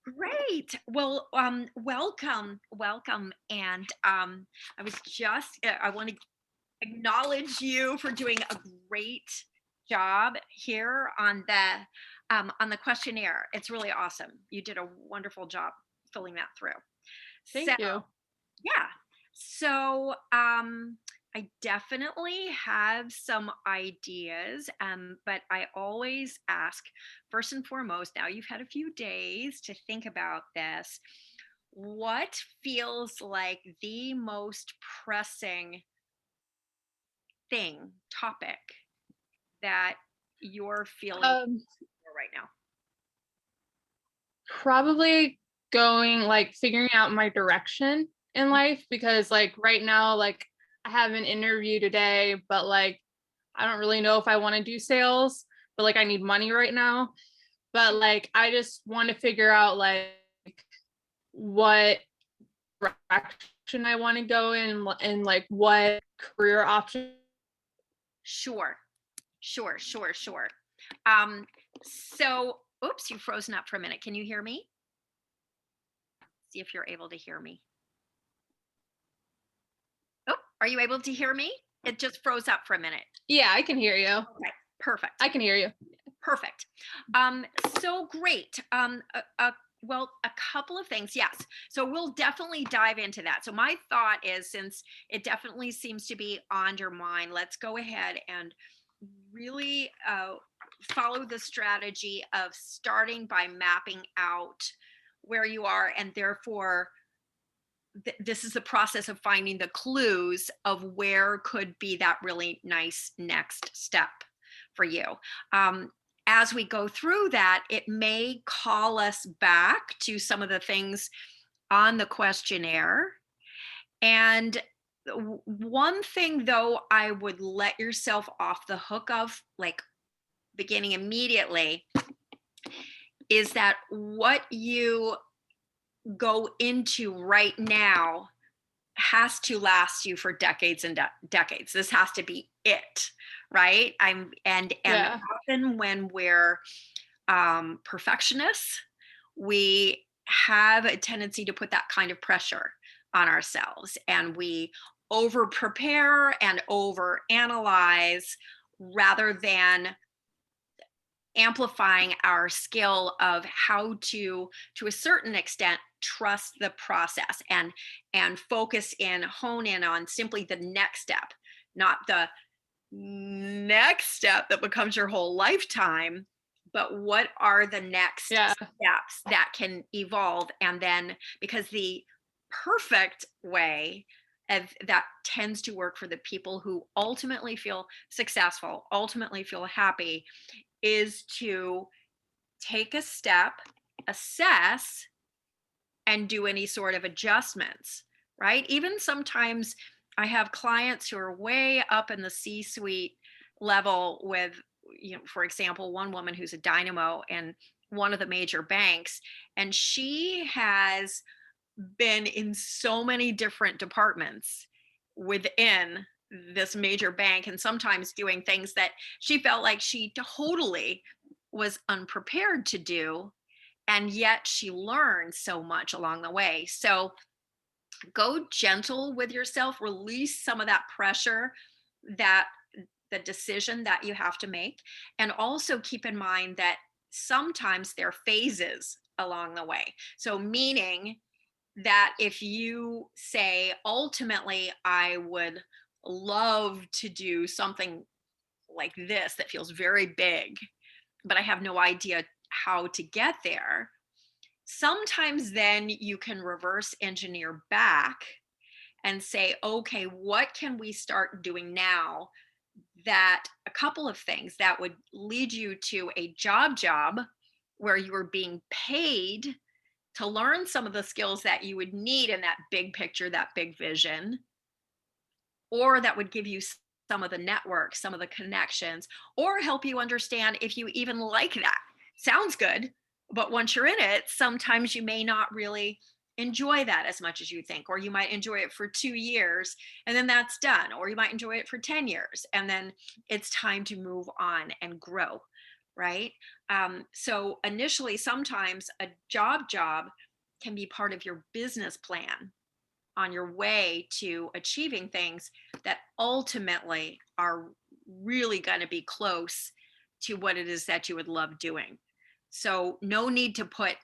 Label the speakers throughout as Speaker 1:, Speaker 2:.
Speaker 1: Great. Well, welcome. And I was just, I want to acknowledge you for doing a great job here on the questionnaire. It's really awesome. You did a wonderful job filling that through. So,
Speaker 2: Thank you.
Speaker 1: yeah. So, I definitely have some ideas, but I always ask first and foremost, now you've had a few days to think about this. What feels like the most pressing topic that you're feeling
Speaker 2: Um,
Speaker 1: for right now?
Speaker 2: Probably going like figuring out my direction in life because like right now, like I have an interview today, but like I don't really know if I want to do sales, but like I need money right now. But like I just want to figure out like what direction I want to go in and like what career option.
Speaker 1: Sure, sure. Um, so, oops, you've frozen up for a minute. Can you hear me? See if you're able to hear me. Oh, are you able to hear me? It just froze up for a minute.
Speaker 2: Yeah, I can hear you.
Speaker 1: Okay, perfect.
Speaker 2: I can hear you.
Speaker 1: Perfect. So great. Well, a couple of things. Yes. So we'll definitely dive into that. So my thought is, since it definitely seems to be on your mind, let's go ahead and really follow the strategy of starting by mapping out where you are, and therefore this is the process of finding the clues of where could be that really nice next step for you. Um, as we go through that, it may call us back to some of the things on the questionnaire. And one thing, though, I would let yourself off the hook of, like beginning immediately, is that what you go into right now has to last you for decades and decades. This has to be it, right? And
Speaker 2: Yeah.
Speaker 1: often when we're perfectionists, we have a tendency to put that kind of pressure on ourselves, and we over prepare and over analyze rather than amplifying our skill of how to a certain extent, trust the process and focus in, hone in on simply the next step, not the next step that becomes your whole lifetime, but what are the next
Speaker 2: Yeah.
Speaker 1: steps that can evolve. And then, because the perfect way of that tends to work for the people who ultimately feel successful, ultimately feel happy, is to take a step, assess, and do any sort of adjustments, right? Even sometimes I have clients who are way up in the C suite level with, for example, one woman who's a dynamo in one of the major banks, and she has been in so many different departments within this major bank, and sometimes doing things that she felt like she totally was unprepared to do, and yet she learned so much along the way. So go gentle with yourself, release some of that pressure, that the decision that you have to make, and also keep in mind that sometimes there are phases along the way. So meaning that if you say, ultimately, I would love to do something like this that feels very big, but I have no idea how to get there, sometimes then you can reverse engineer back and say, okay, what can we start doing now? That a couple of things that would lead you to a job where you are being paid to learn some of the skills that you would need in that big picture, that big vision, or that would give you some of the network, some of the connections, or help you understand if you even like that. Sounds good, but once you're in it, sometimes you may not really enjoy that as much as you think, or you might enjoy it for 2 years and then that's done, or you might enjoy it for 10 years and then it's time to move on and grow, right? So initially, sometimes a job can be part of your business plan on your way to achieving things that ultimately are really going to be close to what it is that you would love doing. So, no need to put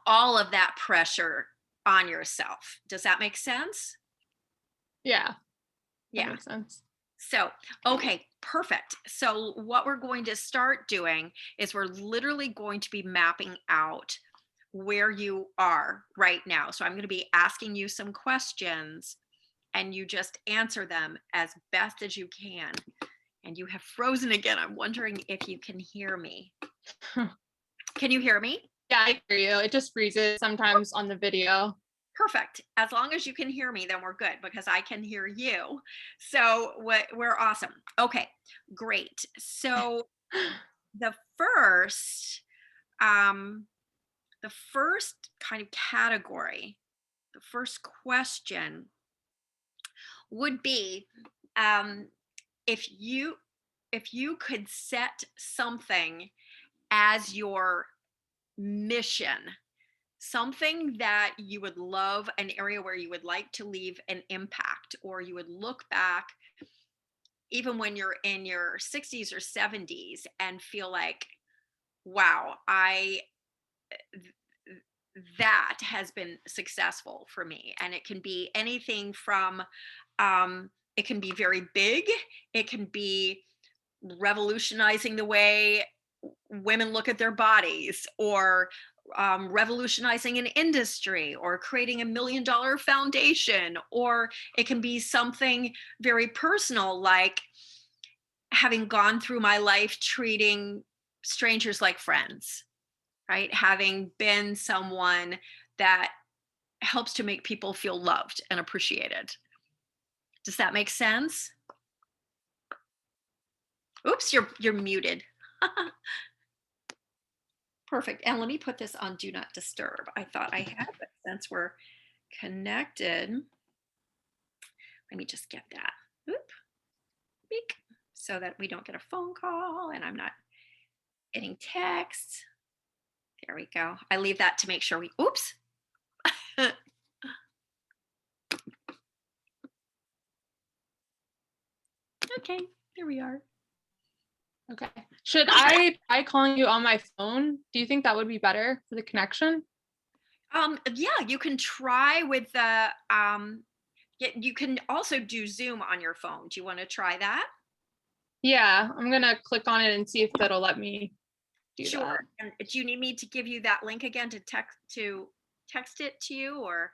Speaker 1: all of that pressure on yourself. Does that make sense?
Speaker 2: Yeah, that
Speaker 1: Yeah.
Speaker 2: makes sense.
Speaker 1: So, okay, perfect. So, what we're going to start doing is we're literally going to be mapping out where you are right now. So, I'm going to be asking you some questions and you just answer them as best as you can. And you have frozen again. I'm wondering if you can hear me. Can you hear me?
Speaker 2: Yeah, I hear you. It just freezes sometimes on the video.
Speaker 1: Perfect. As long as you can hear me, then we're good because I can hear you. So we're awesome. Okay, great. So the first, um, the first kind of category, the first question would be, um, if you could set something as your mission, something that you would love, an area where you would like to leave an impact, or you would look back even when you're in your 60s or 70s and feel like, wow, I that has been successful for me. And it can be anything from, it can be very big, it can be revolutionizing the way women look at their bodies, or revolutionizing an industry, or creating $1 million foundation, or it can be something very personal, like having gone through my life treating strangers like friends, right? Having been someone that helps to make people feel loved and appreciated. Does that make sense? Oops, you're muted. Perfect. And let me put this on do not disturb. I thought I had, but since we're connected, let me just get that. Oop, beak, so that we don't get a phone call and I'm not getting texts. There we go. I leave that to make sure we, oops. Okay, here we are.
Speaker 2: Okay. Should I try calling you on my phone? Do you think that would be better for the connection?
Speaker 1: Yeah, you can try with the you can also do Zoom on your phone. Do you want to try that?
Speaker 2: Yeah, I'm gonna click on it and see if that'll let me do
Speaker 1: Sure.
Speaker 2: that.
Speaker 1: And do you need me to give you that link again to text it to you, or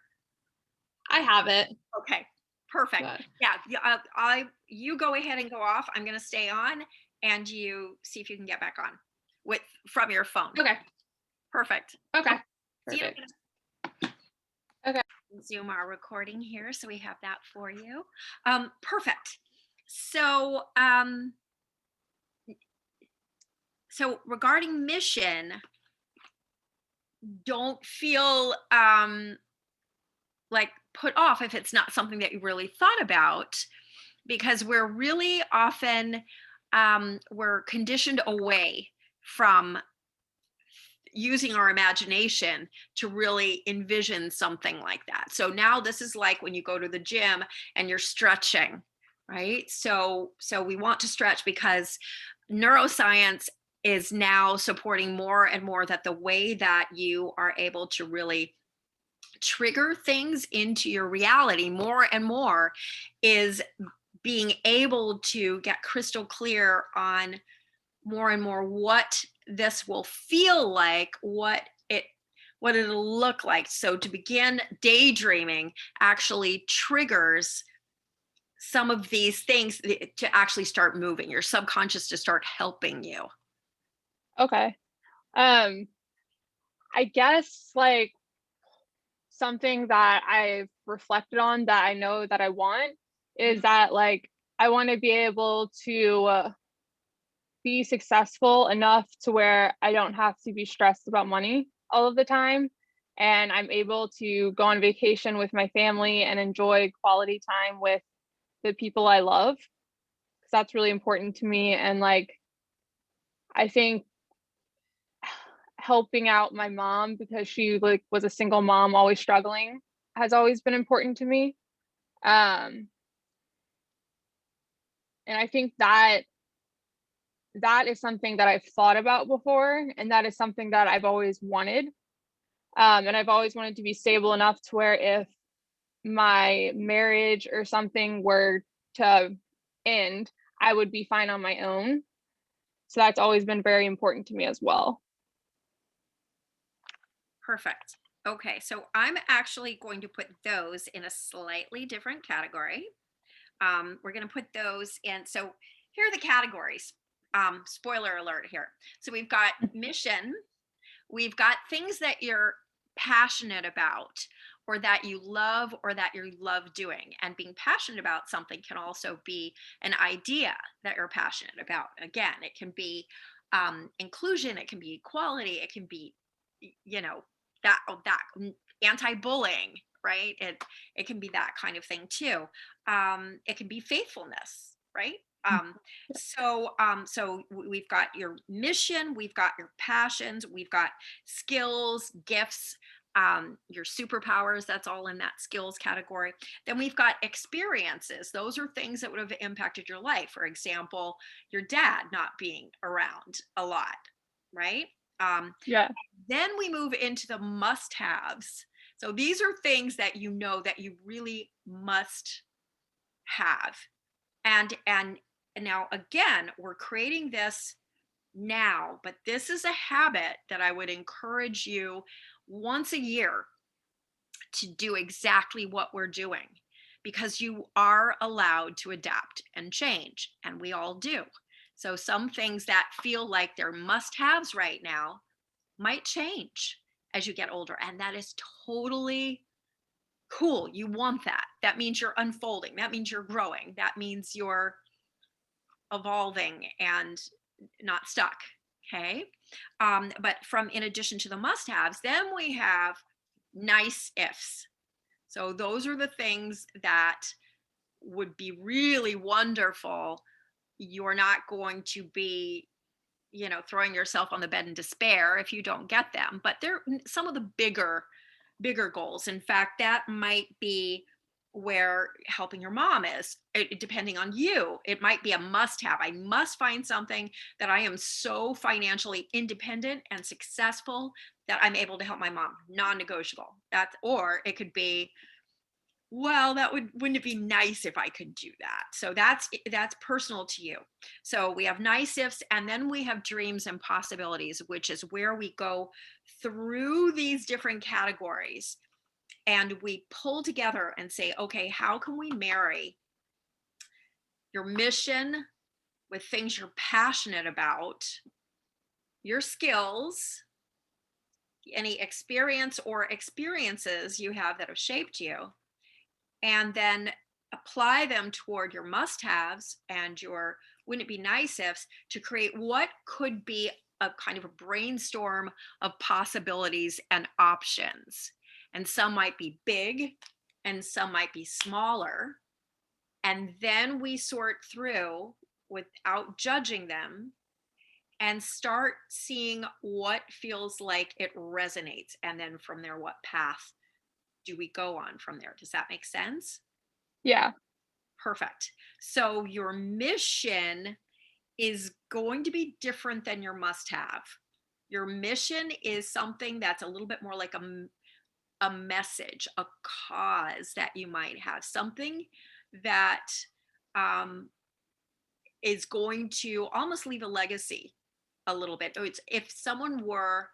Speaker 2: I have it,
Speaker 1: okay, perfect.
Speaker 2: but
Speaker 1: Yeah, I you go ahead and go off. I'm going to stay on, and you see if you can get back on with from your phone.
Speaker 2: okay.
Speaker 1: Perfect.
Speaker 2: Okay.
Speaker 1: Okay, see you in a
Speaker 2: Perfect. Okay.
Speaker 1: minute. Zoom our recording here, so we have that for you. Perfect. So, so regarding mission, don't feel like put off if it's not something that you really thought about, because we're really often we're conditioned away from using our imagination to really envision something like that. So now this is like when you go to the gym and you're stretching, right? So we want to stretch because neuroscience is now supporting more and more that the way that you are able to really trigger things into your reality more and more is being able to get crystal clear on more and more what this will feel like, what it'll look like. So to begin daydreaming actually triggers some of these things to actually start moving, your subconscious to start helping you.
Speaker 2: Okay. Um, I guess like something that I've reflected on that I know that I want is that like I want to be able to be successful enough to where I don't have to be stressed about money all of the time. And I'm able to go on vacation with my family and enjoy quality time with the people I love. Because that's really important to me. And like, I think helping out my mom because she like was a single mom, always struggling, has always been important to me. Um, and I think that that is something that I've thought about before, and that is something that I've always wanted. And I've always wanted to be stable enough to where if my marriage or something were to end, I would be fine on my own. So that's always been very important to me as well.
Speaker 1: Perfect. Okay, so I'm actually going to put those in a slightly different category. We're going to put those in. So here are the categories. Spoiler alert here. So we've got mission, we've got things that you're passionate about or that you love or that you love doing. And being passionate about something can also be an idea that you're passionate about. Again, it can be inclusion, it can be equality, it can be, you know, that anti-bullying, right? It can be that kind of thing too. It can be faithfulness, right? Um, we've got your mission, we've got your passions, we've got skills, gifts, your superpowers. That's all in that skills category. Then we've got experiences. Those are things that would have impacted your life. For example, your dad not being around a lot, right? Um,
Speaker 2: Yeah.
Speaker 1: then we move into the must haves. So these are things that you know that you really must have. And now again, we're creating this now, but this is a habit that I would encourage you once a year to do exactly what we're doing, because you are allowed to adapt and change, and we all do. So some things that feel like they're must haves right now might change as you get older. And that is totally cool. You want that. That means you're unfolding. That means you're growing. That means you're evolving and not stuck. Okay. But from in addition to the must haves, then we have nice ifs. So those are the things that would be really wonderful. You're not going to be, throwing yourself on the bed in despair if you don't get them, but they're some of the bigger goals. In fact, that might be where helping your mom is. Depending on you, it might be a must have. I must find something that I am so financially independent and successful that I'm able to help my mom. Non-negotiable. That's, or it could be, well, wouldn't it be nice if I could do that? So that's personal to you. So we have nice ifs, and then we have dreams and possibilities, which is where we go through these different categories and we pull together and say, okay, how can we marry your mission with things you're passionate about, your skills, any experience or experiences you have that have shaped you, and then apply them toward your must haves and your wouldn't it be nice ifs to create what could be a kind of a brainstorm of possibilities and options. And some might be big and some might be smaller. And then we sort through without judging them and start seeing what feels like it resonates. And then from there, what path do we go on from there? Does that make sense?
Speaker 2: Yeah.
Speaker 1: Perfect. So your mission is going to be different than your must have. Your mission is something that's a little bit more like a message, a cause that you might have, something that um, is going to almost leave a legacy a little bit. It's, if someone were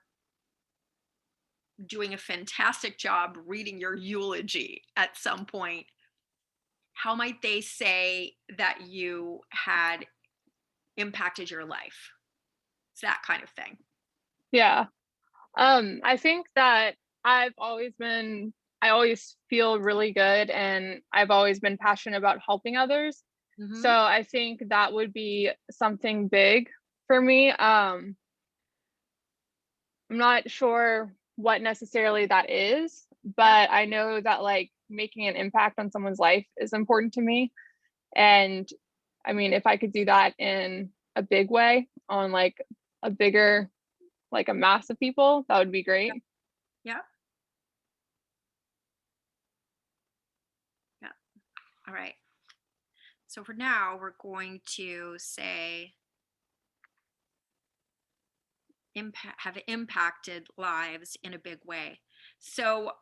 Speaker 1: doing a fantastic job reading your eulogy at some point, how might they say that you had impacted your life? It's that kind of thing.
Speaker 2: Yeah. I think that I always feel really good, and I've always been passionate about helping others. So
Speaker 1: Mm-hmm.
Speaker 2: I think that would be something big for me. I'm not sure what necessarily that is,
Speaker 1: Yep.
Speaker 2: but I know that like making an impact on someone's life is important to me. And I mean, if I could do that in a big way on like a bigger, like a mass of people, that would be great.
Speaker 1: Yeah. Yeah. All right. So for now, we're going to say have impacted lives in a big way. So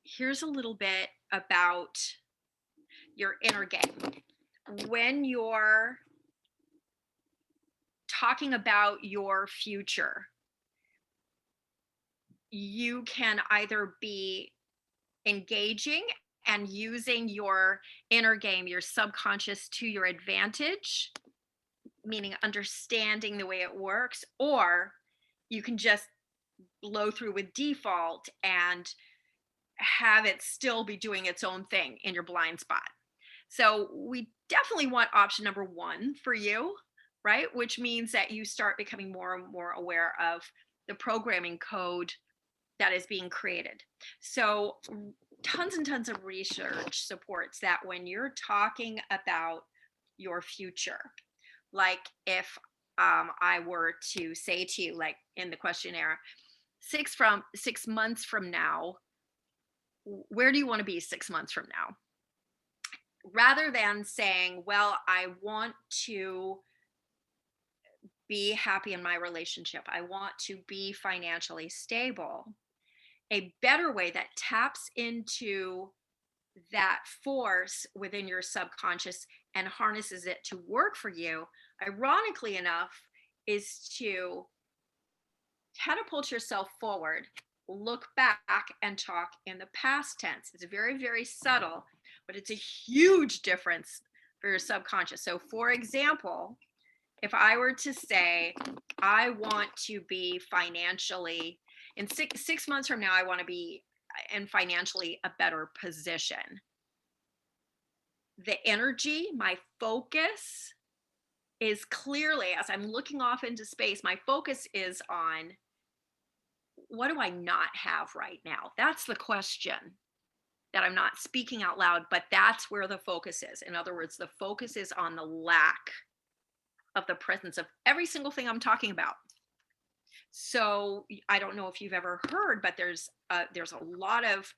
Speaker 1: here's a little bit about your inner game. When you're talking about your future, you can either be engaging and using your inner game, your subconscious, to your advantage, meaning understanding the way it works, or you can just blow through with default and have it still be doing its own thing in your blind spot. So we definitely want option number one for you, right? Which means that you start becoming more and more aware of the programming code that is being created. So tons and tons of research supports that when you're talking about your future, like if I were to say to you, like in the questionnaire, 6 months from now, where do you want to be 6 months from now? Rather than saying, well, I want to be happy in my relationship, I want to be financially stable. A better way that taps into that force within your subconscious and harnesses it to work for you, ironically enough, is to catapult yourself forward, look back, and talk in the past tense. It's very, very subtle, but it's a huge difference for your subconscious. So, for example, if I were to say, I want to be financially, in 6 months from now, I want to be in financially a better position. The energy, my focus is clearly, as I'm looking off into space, my focus is on, what do I not have right now? That's the question that I'm not speaking out loud, but that's where the focus is. In other words, the focus is on the lack of the presence of every single thing I'm talking about. So I don't know if you've ever heard, but there's a lot of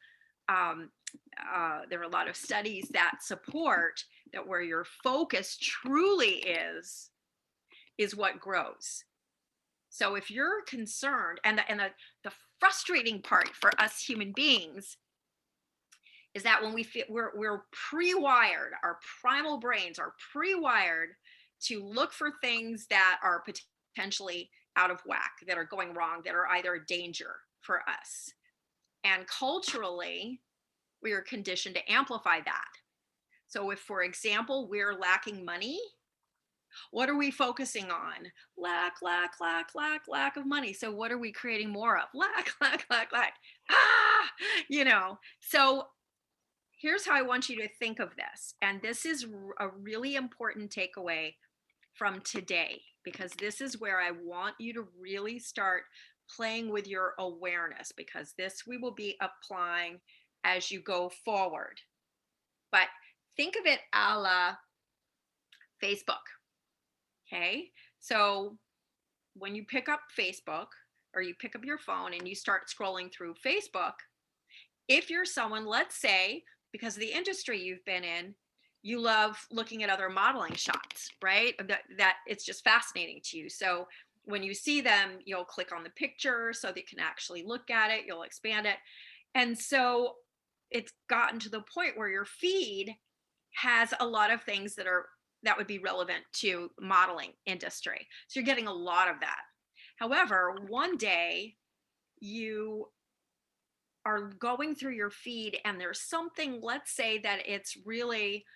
Speaker 1: there are a lot of studies that support that where your focus truly is what grows. So if you're concerned, and the frustrating part for us human beings is that when we feel we're pre-wired, our primal brains are pre-wired to look for things that are potentially out of whack, that are going wrong, that are either a danger for us. And culturally, we are conditioned to amplify that. So if, for example, we're lacking money, what are we focusing on? Lack of money. So what are we creating more of? Lack. Ah, So here's how I want you to think of this. And this is a really important takeaway from today, because this is where I want you to really start playing with your awareness, because this we will be applying as you go forward. But think of it a la Facebook. Okay. So when you pick up Facebook, or you pick up your phone and you start scrolling through Facebook, if you're someone, let's say, because of the industry you've been in, you love looking at other modeling shots, right? That it's just fascinating to you. So when you see them, you'll click on the picture so that you can actually look at it, you'll expand it. And so it's gotten to the point where your feed has a lot of things that would be relevant to modeling industry. So you're getting a lot of that. However, one day you are going through your feed and there's something, let's say that it's really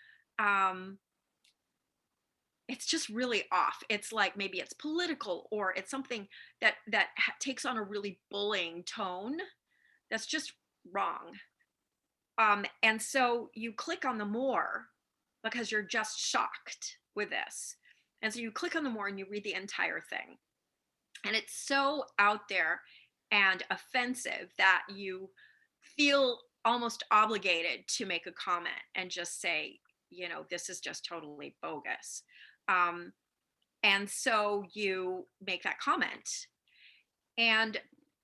Speaker 1: it's just really off. It's like maybe it's political, or it's something that takes on a really bullying tone that's just wrong. And so you click on the more because you're just shocked with this. And so you click on the more and you read the entire thing. And it's so out there and offensive that you feel almost obligated to make a comment and just say, this is just totally bogus. Um, and so you make that comment, and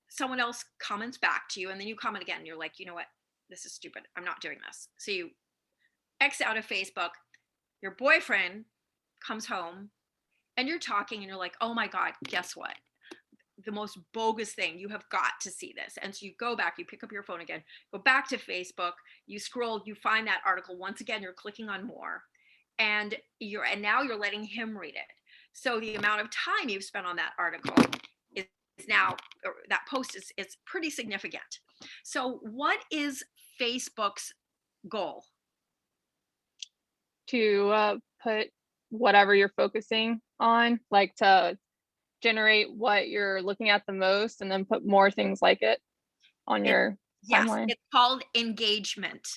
Speaker 1: someone else comments back to you, and then you comment again. You're like, you know what? This is stupid. I'm not doing this. So you X out of Facebook. Your boyfriend comes home and you're talking and you're like, oh my God, guess what? The most bogus thing. You have got to see this. And so you go back, you pick up your phone again, go back to Facebook, you scroll, you find that article. Once again, you're clicking on more. And now you're letting him read it. So the amount of time you've spent on that article is now, or that post is pretty significant. So what is Facebook's goal?
Speaker 2: To put whatever you're focusing on, like to generate what you're looking at the most and then put more things like it on
Speaker 1: It,
Speaker 2: your
Speaker 1: yes,
Speaker 2: timeline.
Speaker 1: it's called engagement,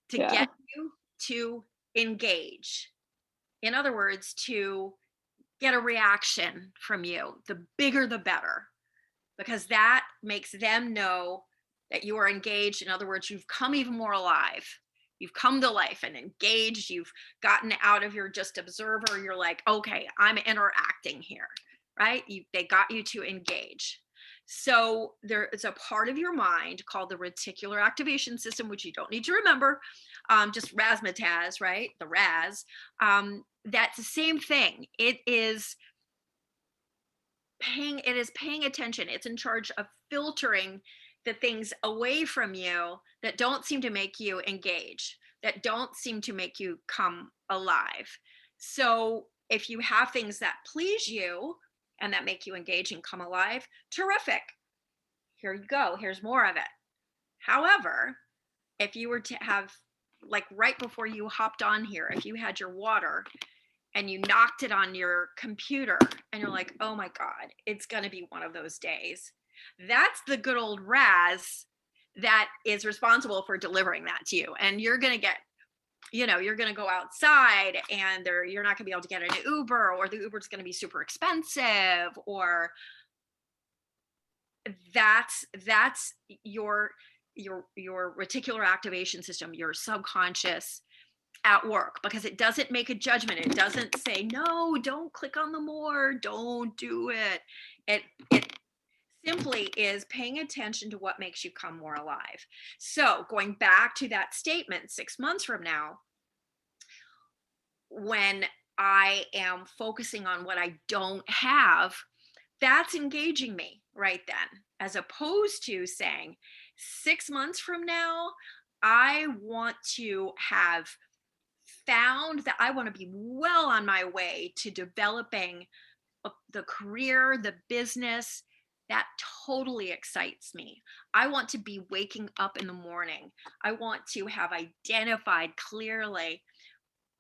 Speaker 1: to
Speaker 2: Yeah.
Speaker 1: get you to engage. In other words, to get a reaction from you. The bigger, the better, because that makes them know that you are engaged. In other words, you've come even more alive. You've come to life and engaged. You've gotten out of your just observer. You're like, okay, I'm interacting here, right? They got you to engage. So there is a part of your mind called the reticular activation system, which you don't need to remember, just razzmatazz, right? The Raz. That's the same thing. It is paying attention. It's in charge of filtering the things away from you that don't seem to make you engage, that don't seem to make you come alive. So if you have things that please you and that make you engage and come alive, terrific. Here you go. Here's more of it. However, if you were to have, like right before you hopped on here, if you had your water and you knocked it on your computer and you're like, oh my God, it's going to be one of those days. That's the good old Raz that is responsible for delivering that to you. And you're going to get, you're going to go outside and you're not going to be able to get an Uber, or the Uber's going to be super expensive, or that's your reticular activation system, your subconscious at work, because it doesn't make a judgment. It doesn't say, no, don't click on the more, don't do it. It simply is paying attention to what makes you come more alive. So going back to that statement, 6 months from now, when I am focusing on what I don't have, that's engaging me right then, as opposed to saying 6 months from now, I want to have found that I want to be well on my way to developing the career, the business that totally excites me. I want to be waking up in the morning. I want to have identified clearly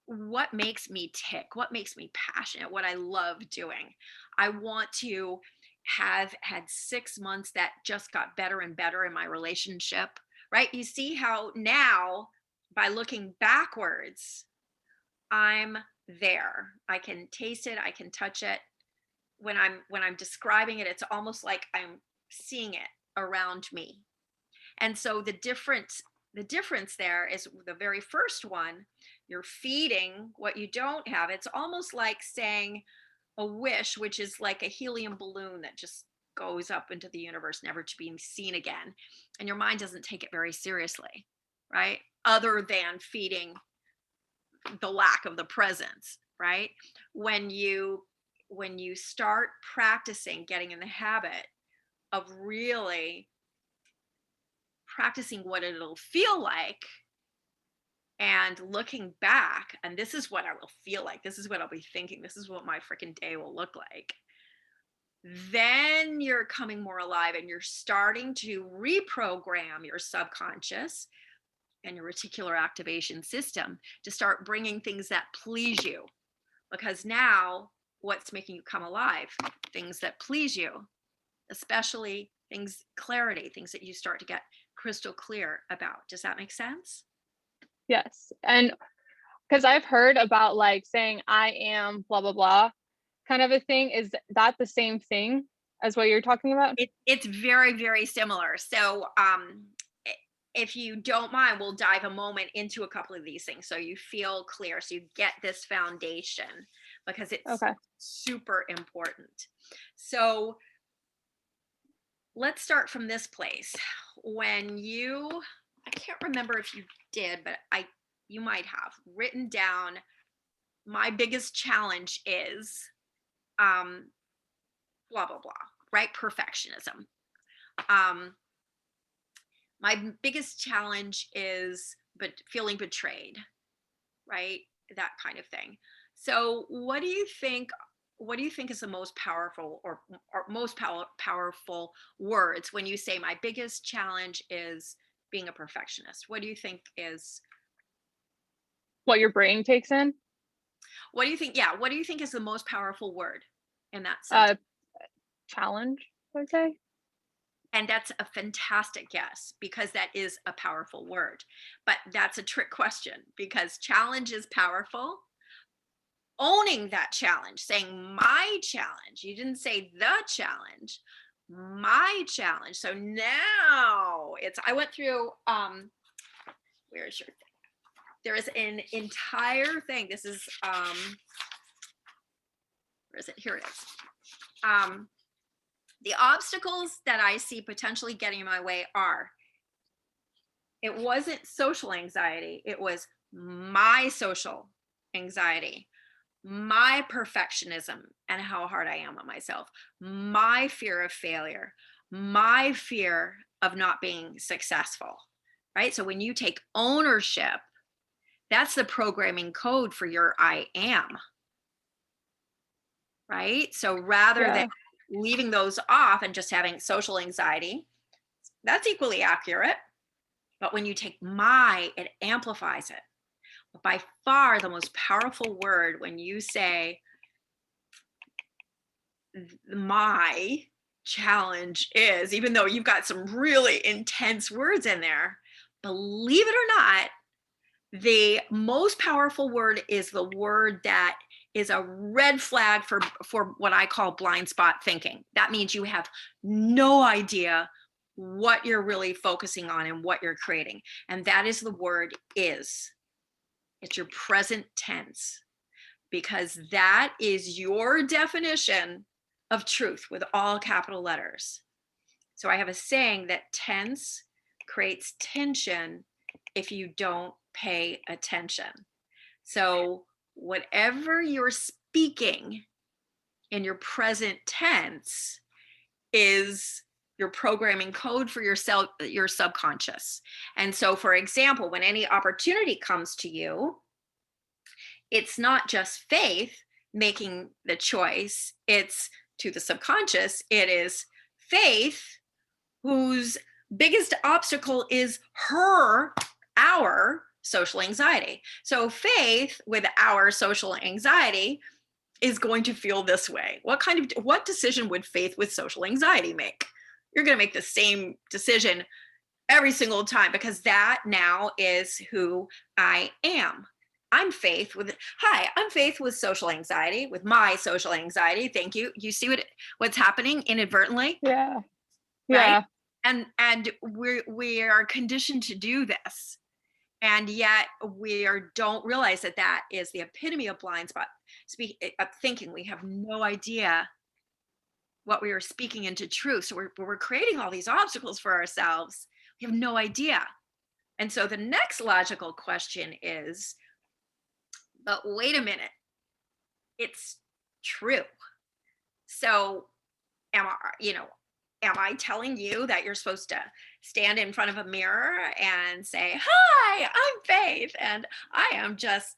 Speaker 1: what makes me tick, what makes me passionate, what I love doing. I want to have had 6 months that just got better and better in my relationship, right? You see how now, by looking backwards, I'm there. I can taste it, I can touch it. When I'm describing it, it's almost like I'm seeing it around me. And so the difference there is the very first one, you're feeding what you don't have. It's almost like saying a wish, which is like a helium balloon that just goes up into the universe, never to be seen again. And your mind doesn't take it very seriously, right? Other than feeding the lack of the presence, right? When you start practicing, getting in the habit of really practicing what it'll feel like and looking back, and this is what I will feel like, this is what I'll be thinking, this is what my freaking day will look like, then you're coming more alive and you're starting to reprogram your subconscious and your reticular activation system to start bringing things that please you. Because now, what's making you come alive? Things that please you, especially clarity, things that you start to get crystal clear about. Does that make sense?
Speaker 2: Yes. And because I've heard about like saying I am blah blah blah kind of a thing. Is that the same thing as what you're talking about?
Speaker 1: It's very, very similar. So if you don't mind, we'll dive a moment into a couple of these things so you feel clear, so you get this foundation, because it's
Speaker 2: Okay.
Speaker 1: super important. So let's start from this place. When you, I can't remember if you did, but you might have written down, my biggest challenge is um blah blah blah, right? Perfectionism. Um my biggest challenge is but feeling betrayed, right? That kind of thing. So what do you think is the most powerful, or most powerful words when you say my biggest challenge is being a perfectionist? What do you think is,
Speaker 2: What your brain takes in?
Speaker 1: what do you think, yeah, what do you think is the most powerful word in that
Speaker 2: Uh,
Speaker 1: sentence?
Speaker 2: challenge, I'd say.
Speaker 1: And that's a fantastic guess, because that is a powerful word. But that's a trick question, because challenge is powerful. Owning that challenge, saying my challenge, you didn't say the challenge, my challenge. So now it's, I went through, where's your thing? There is an entire thing. This is, where is it? Here it is. The obstacles that I see potentially getting in my way are, it wasn't social anxiety, it was my social anxiety, my perfectionism and how hard I am on myself, my fear of failure, my fear of not being successful, right? So when you take ownership, that's the programming code for your I am, right? So rather than
Speaker 2: Yeah.
Speaker 1: leaving those off and just having social anxiety, that's equally accurate. But when you take my, it amplifies it. But by far the most powerful word, when you say my challenge is, even though you've got some really intense words in there, believe it or not, the most powerful word is the word that is a red flag for what I call blind spot thinking. That means you have no idea what you're really focusing on and what you're creating. And that is the word is. It's your present tense, because that is your definition of truth with all capital letters. So I have a saying that tense creates tension if you don't pay attention. So whatever you're speaking in your present tense is your programming code for yourself, your subconscious. And so, for example, when any opportunity comes to you, it's not just faith making the choice, it's to the subconscious, it is faith whose biggest obstacle is our social anxiety. So faith with our social anxiety is going to feel this way. What decision would faith with social anxiety make? You're going to make the same decision every single time, because that now is who I am. I'm Faith with social anxiety, with my social anxiety. Thank you. You see what's happening inadvertently,
Speaker 2: Yeah.
Speaker 1: right?
Speaker 2: Yeah.
Speaker 1: And we are conditioned to do this, and yet don't realize that that is the epitome of blind spot thinking. We have no idea what we are speaking into truth, so we're creating all these obstacles for ourselves. We have no idea. And so the next logical question is, but wait a minute, it's true. So am I telling you that you're supposed to stand in front of a mirror and say, hi, I'm Faith, and I am just,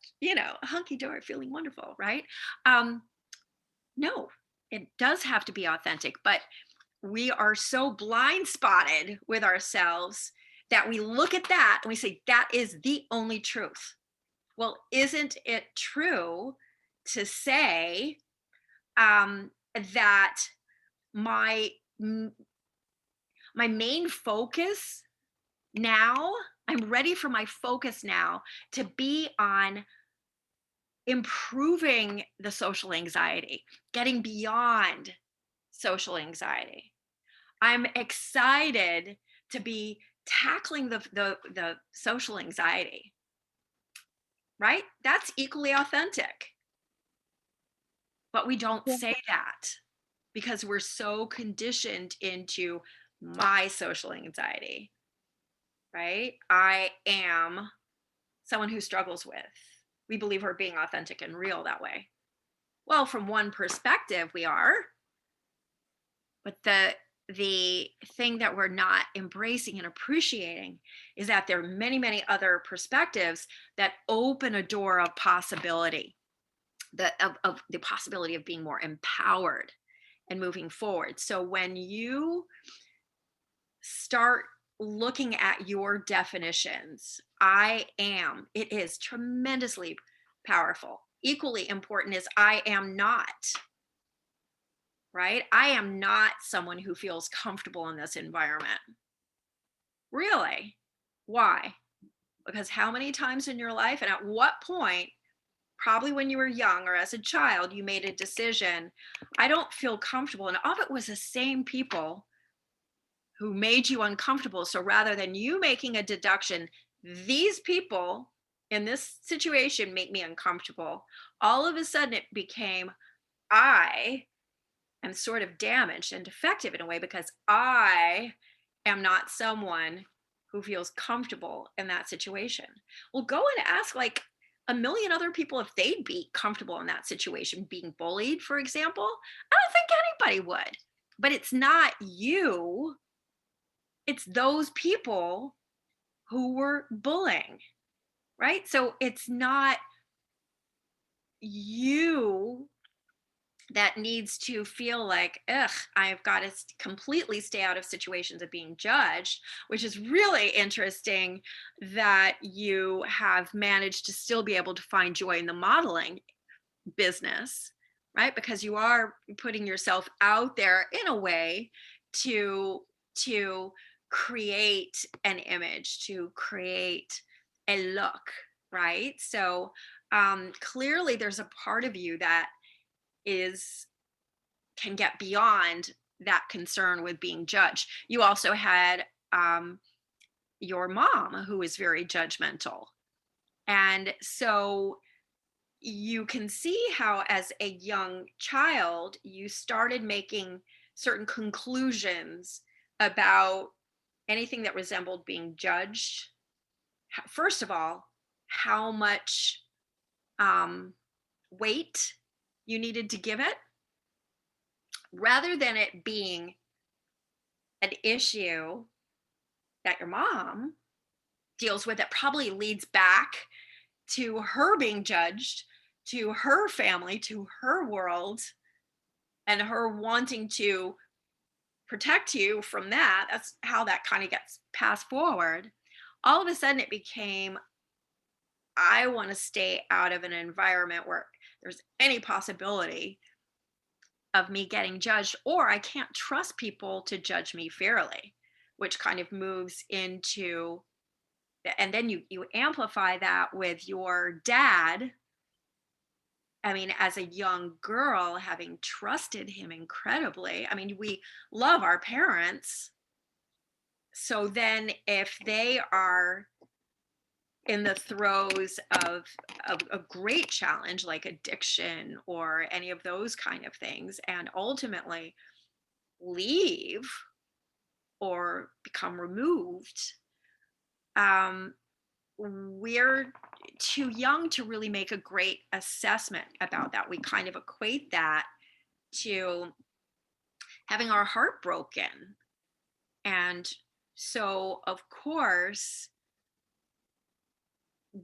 Speaker 1: hunky dory, feeling wonderful, right? No, it does have to be authentic, but we are so blind spotted with ourselves that we look at that and we say, that is the only truth. Well, isn't it true to say that my main focus now, I'm ready for my focus now to be on improving the social anxiety, getting beyond social anxiety. I'm excited to be tackling the social anxiety, right? That's equally authentic. But we don't
Speaker 2: Yeah.
Speaker 1: say that because we're so conditioned into my social anxiety, right? I am someone who struggles with. We believe we're being authentic and real that way. Well, from one perspective, we are, but the thing that we're not embracing and appreciating is that there are many, many other perspectives that open a door of possibility, of the possibility of being more empowered and moving forward. So when you start looking at your definitions, I am, it is tremendously powerful. Equally important is I am not, right? I am not someone who feels comfortable in this environment. Really? Why? Because how many times in your life and at what point, probably when you were young or as a child, you made a decision, I don't feel comfortable. And all of it was the same people who made you uncomfortable. So rather than you making a deduction, these people in this situation make me uncomfortable, all of a sudden it became, I am sort of damaged and defective in a way because I am not someone who feels comfortable in that situation. Well, go and ask like a million other people if they'd be comfortable in that situation, being bullied, for example. I don't think anybody would. But it's not you, it's those people who were bullying, right? So it's not you that needs to feel like, ugh, I've got to completely stay out of situations of being judged, which is really interesting that you have managed to still be able to find joy in the modeling business, right? Because you are putting yourself out there in a way to create an image, to create a look, right? So clearly there's a part of you that is can get beyond that concern with being judged. You also had your mom who is very judgmental. And so you can see how, as a young child, you started making certain conclusions about anything that resembled being judged. First of all, how much weight you needed to give it, rather than it being an issue that your mom deals with that probably leads back to her being judged, to her family, to her world, and her wanting to protect you from that. That's how that kind of gets passed forward. All of a sudden, it became, I want to stay out of an environment where there's any possibility of me getting judged, or I can't trust people to judge me fairly, which kind of moves into, and then you amplify that with your dad. I mean, as a young girl, having trusted him incredibly. I mean, we love our parents. So then if they are in the throes of a great challenge like addiction or any of those kind of things, and ultimately leave or become removed, um, we're too young to really make a great assessment about that. We kind of equate that to having our heart broken. And so, of course,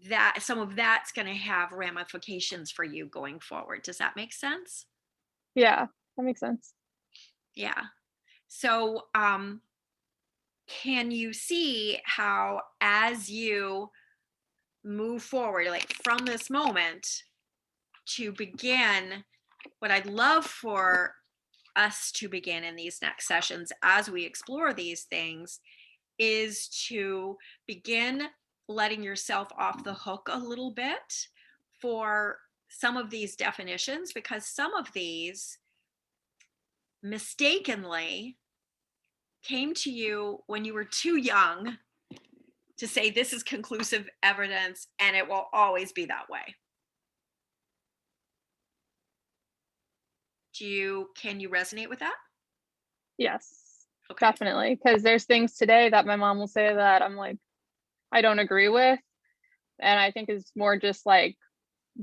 Speaker 1: that some of that's going to have ramifications for you going forward. Does that make sense?
Speaker 2: Yeah, that makes sense.
Speaker 1: Yeah. So, can you see how, as you move forward, like from this moment, to begin, what I'd love for us to begin in these next sessions as we explore these things is to begin letting yourself off the hook a little bit for some of these definitions, because some of these mistakenly came to you when you were too young to say this is conclusive evidence and it will always be that way. Can you resonate with that?
Speaker 2: Yes,
Speaker 1: Okay.
Speaker 2: definitely. Because there's things today that my mom will say that I'm like, I don't agree with. And I think it's more just like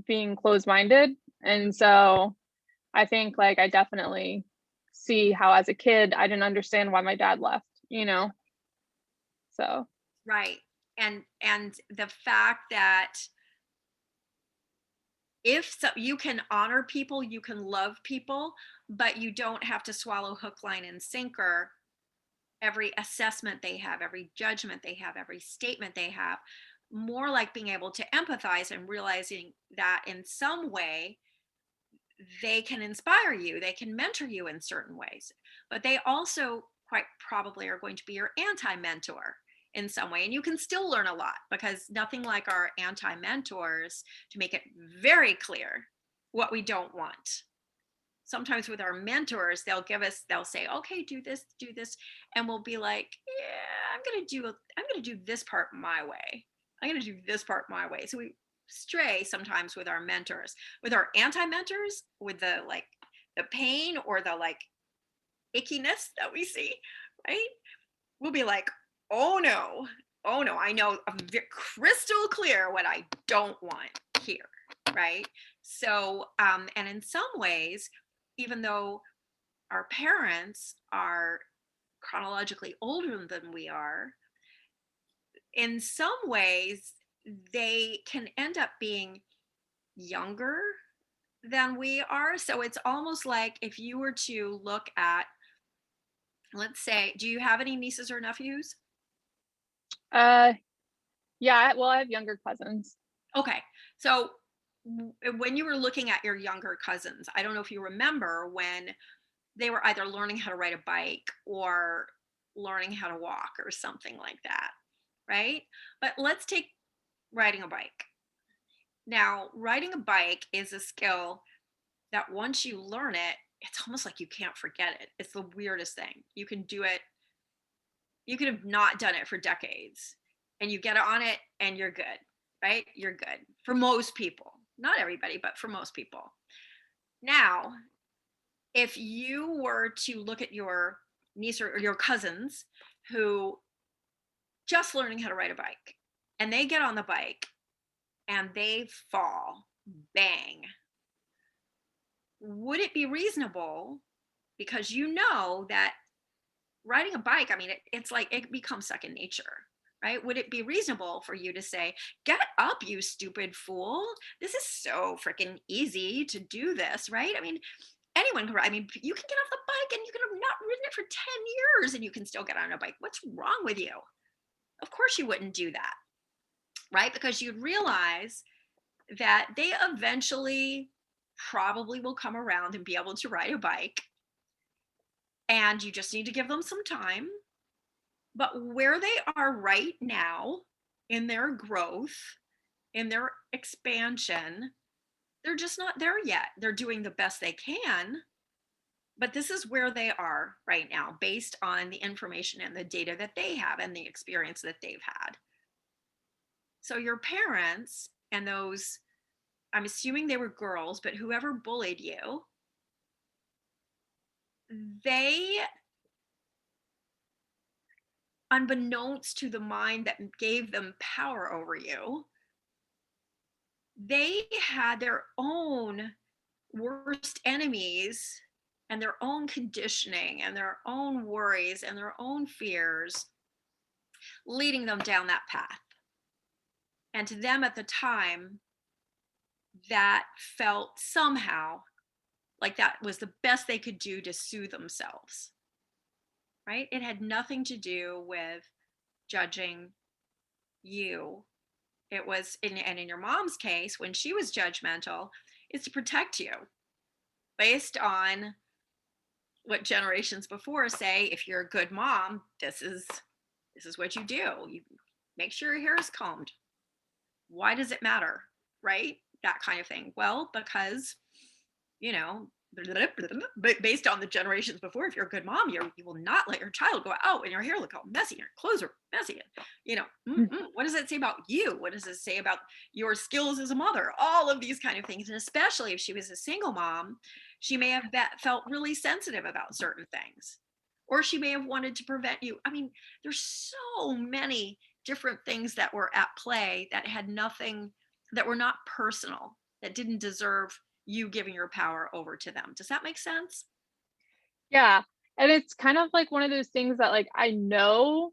Speaker 2: being closed minded. And so I think like I definitely see how as a kid I didn't understand why my dad left, you know? So
Speaker 1: Right. And the fact that if so, you can honor people, you can love people, but you don't have to swallow hook, line, and sinker every assessment they have, every judgment they have, every statement they have. More like being able to empathize and realizing that in some way they can inspire you, they can mentor you in certain ways, but they also quite probably are going to be your anti mentor in some way. And you can still learn a lot because nothing like our anti mentors to make it very clear what we don't want. Sometimes with our mentors, they'll say, okay, do this. And we'll be like, yeah, I'm going to do this part my way. I'm going to do this part my way. So we stray sometimes with our mentors. With our anti-mentors, with the like the pain or the like ickiness that we see, right? We'll be like, oh no, oh no, I know crystal clear what I don't want here, right? So, and in some ways, even though our parents are chronologically older than we are, in some ways, they can end up being younger than we are. So it's almost like if you were to look at, let's say, do you have any nieces or nephews?
Speaker 2: uh yeah, well, I have younger cousins.
Speaker 1: Okay. So when you were looking at your younger cousins, I don't know if you remember when they were either learning how to ride a bike or learning how to walk or something like that, right? But let's take riding a bike. Now, riding a bike is a skill that once you learn it, it's almost like you can't forget it. It's the weirdest thing. You can do it, you could have not done it for decades and you get on it and you're good, right? You're good for most people. Not everybody, but for most people. Now, if you were to look at your niece or your cousins who just learning how to ride a bike and they get on the bike and they fall, bang, would it be reasonable because you know that riding a bike, I mean, it's like it becomes second nature, right? Would it be reasonable for you to say, get up, you stupid fool? This is so freaking easy to do this, right? I mean, anyone can, I mean, you can get off the bike and you can have not ridden it for 10 years and you can still get on a bike. What's wrong with you? Of course, you wouldn't do that, right? Because you'd realize that they eventually probably will come around and be able to ride a bike. And you just need to give them some time. But where they are right now in their growth, in their expansion, they're just not there yet. They're doing the best they can, but this is where they are right now based on the information and the data that they have and the experience that they've had. So your parents and those, I'm assuming they were girls, but whoever bullied you, they, unbeknownst to the mind that gave them power over you, they had their own worst enemies and their own conditioning and their own worries and their own fears leading them down that path. And to them at the time, that felt somehow like that was the best they could do to soothe themselves, right? It had nothing to do with judging you. It was, and in your mom's case, when she was judgmental, it's to protect you based on what generations before say, if you're a good mom, this is what you do. You make sure your hair is combed. Why does it matter? Right? That kind of thing. Well, because, you know, but based on the generations before, if you're a good mom, you will not let your child go out and your hair look all messy, your clothes are messy. What does that say about you? What does it say about your skills as a mother? All of these kind of things. And especially if she was a single mom, she may have felt really sensitive about certain things, or she may have wanted to prevent you. I mean, there's so many different things that were at play that had nothing, that were not personal, that didn't deserve you giving your power over to them. Does that make sense?
Speaker 2: Yeah. And it's kind of like one of those things that like I know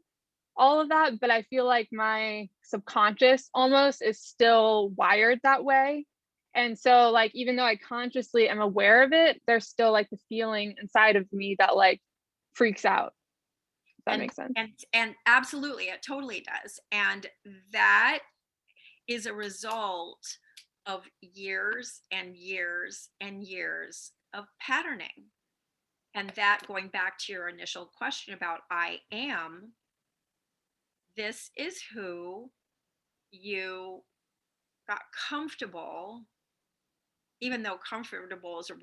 Speaker 2: all of that, but I feel like my subconscious almost is still wired that way. And so like even though I consciously am aware of it, there's still like the feeling inside of me that like freaks out. If that
Speaker 1: And
Speaker 2: makes sense.
Speaker 1: and absolutely, it totally does. And that is a result of years and years and years of patterning. And that, going back to your initial question about I am, this is who you got comfortable, even though comfortable is a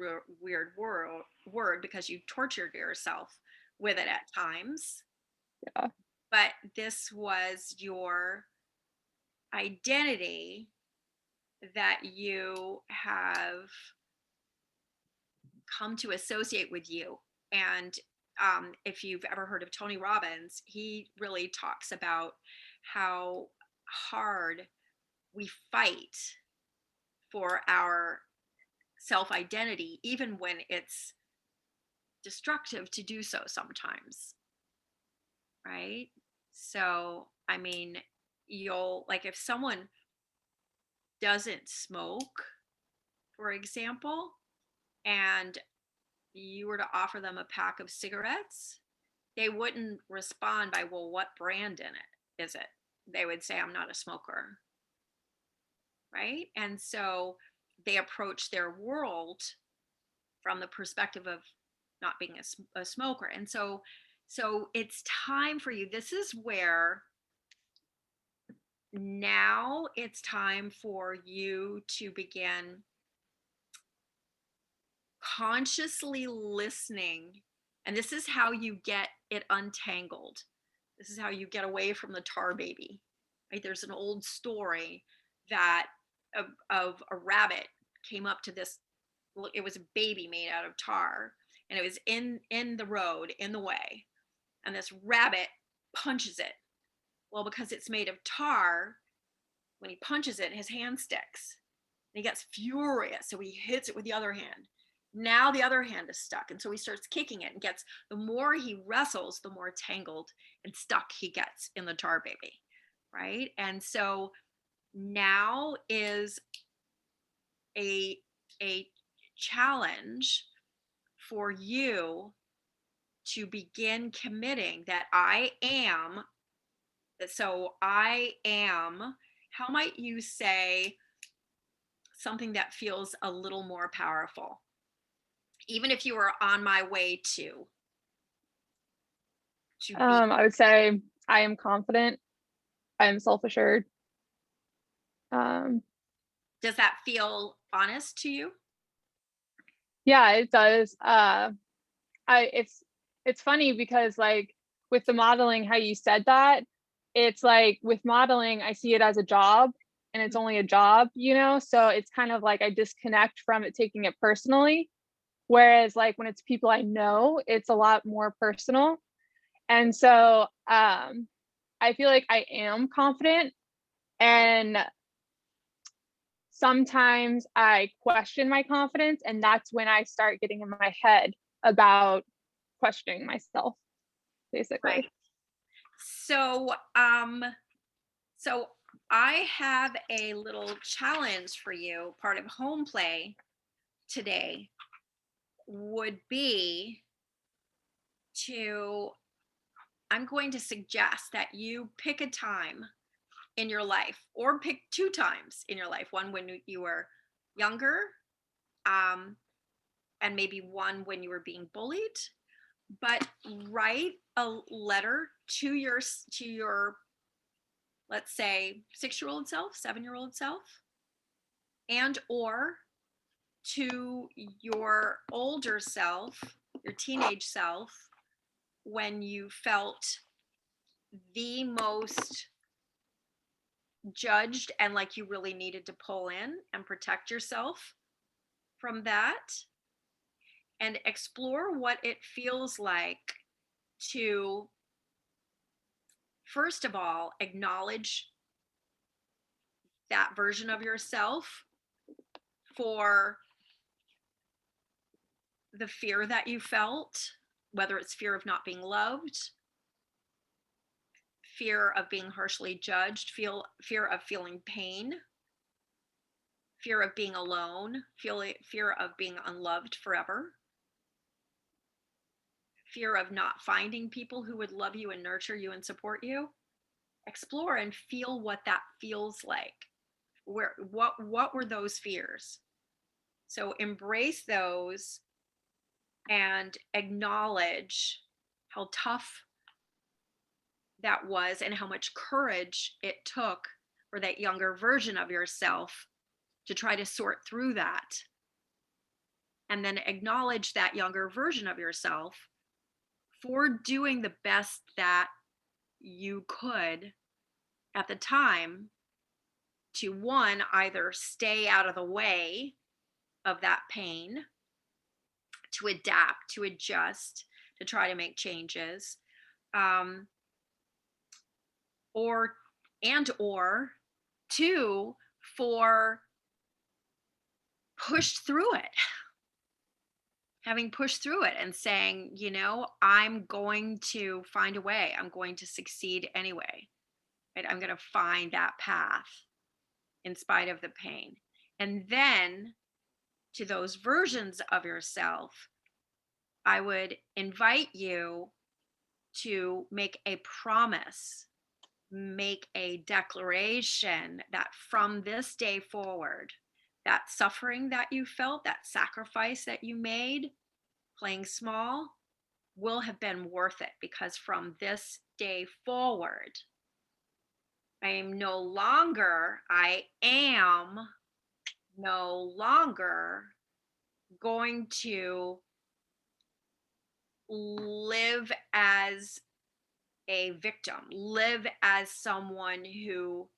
Speaker 1: weird word because you tortured yourself with it at times.
Speaker 2: Yeah.
Speaker 1: But this was your identity that you have come to associate with you. And if you've ever heard of Tony Robbins, he really talks about how hard we fight for our self identity, even when it's destructive to do so sometimes, right? So, I mean, you'll like if someone doesn't smoke, for example, and you were to offer them a pack of cigarettes, they wouldn't respond by, well, what brand in it is it? They would say, I'm not a smoker, right? And so they approach their world from the perspective of not being a smoker. And so it's time for you. This is where now it's time for you to begin consciously listening. And this is how you get it untangled. This is how you get away from the tar baby, right? There's an old story that of a rabbit came up to this, it was a baby made out of tar, and it was in the road, in the way, and this rabbit punches it. Well, because it's made of tar, when he punches it, his hand sticks. And he gets furious, so he hits it with the other hand. Now the other hand is stuck, and so he starts kicking it and gets, the more he wrestles, the more tangled and stuck he gets in the tar baby, right? And so now is a a challenge for you to begin committing that I am. So I am, how might you say something that feels a little more powerful? Even if you were on my way be,
Speaker 2: I would say I am confident. I am self-assured. Um,
Speaker 1: does that feel honest to you?
Speaker 2: yeah, it does. I it's funny because like with the modeling, how you said that, it's like with modeling, I see it as a job and it's only a job, you know? So it's kind of like I disconnect from it taking it personally. Whereas like when it's people I know, it's a lot more personal. And so I feel like I am confident, and sometimes I question my confidence, and that's when I start getting in my head about questioning myself,
Speaker 1: Right.
Speaker 2: basically.
Speaker 1: So I have a little challenge for you. Part of home play today would be to, I'm going to suggest that you pick a time in your life, or pick two times in your life, one when you were younger, um, and maybe one when you were being bullied, but write a letter to your, let's say, 6-year-old self, 7-year-old self, and or to your older self, your teenage self, when you felt the most judged and like you really needed to pull in and protect yourself from that, and explore what it feels like to, first of all, acknowledge that version of yourself for the fear that you felt, whether it's fear of not being loved, fear of being harshly judged, fear of feeling pain, fear of being alone, fear of being unloved forever, fear of not finding people who would love you and nurture you and support you. Explore and feel what that feels like. What were those fears? So embrace those and acknowledge how tough that was and how much courage it took for that younger version of yourself to try to sort through that. And then acknowledge that younger version of yourself for doing the best that you could at the time to, one, either stay out of the way of that pain, to adapt, to adjust, to try to make changes, um, or two, for pushed through it, having pushed through it and saying, I'm going to find a way, I'm going to succeed anyway, right? I'm going to find that path in spite of the pain. And then to those versions of yourself, I would invite you to make a promise, make a declaration that from this day forward, that suffering that you felt, that sacrifice that you made, playing small, will have been worth it, because from this day forward, I am no longer going to live as a victim, live as someone who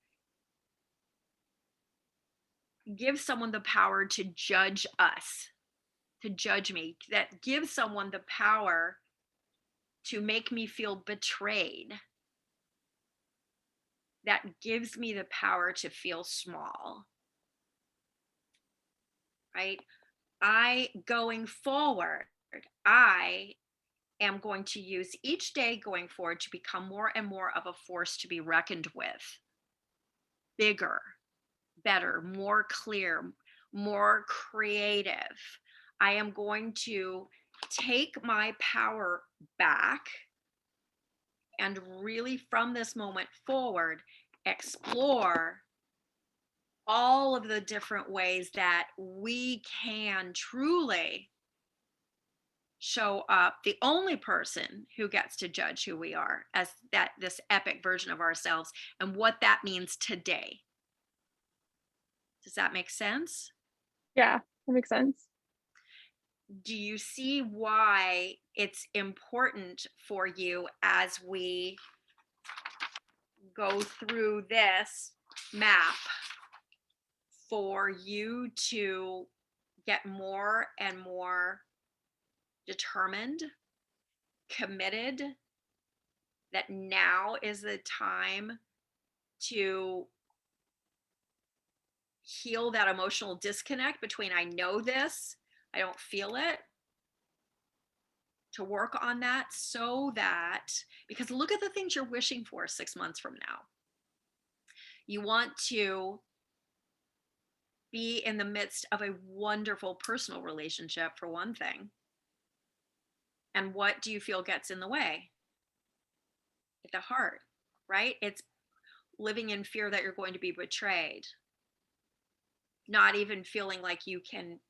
Speaker 1: gives someone the power to judge us, to judge me, that gives someone the power to make me feel betrayed, that gives me the power to feel small, right? Going forward, I am going to use each day going forward to become more and more of a force to be reckoned with, bigger, better, more clear, more creative. I am going to take my power back and really, from this moment forward, explore all of the different ways that we can truly show up the only person who gets to judge who we are, as this epic version of ourselves, and what that means today. Does that make sense?
Speaker 2: Yeah, that makes sense.
Speaker 1: Do you see why it's important for you, as we go through this map, for you to get more and more determined, committed, that now is the time to heal that emotional disconnect between I know this, I don't feel it, to work on that, so that, because look at the things you're wishing for 6 months from now. You want to be in the midst of a wonderful personal relationship, for one thing. And what do you feel gets in the way? The heart, right? It's living in fear that you're going to be betrayed, not even feeling like you can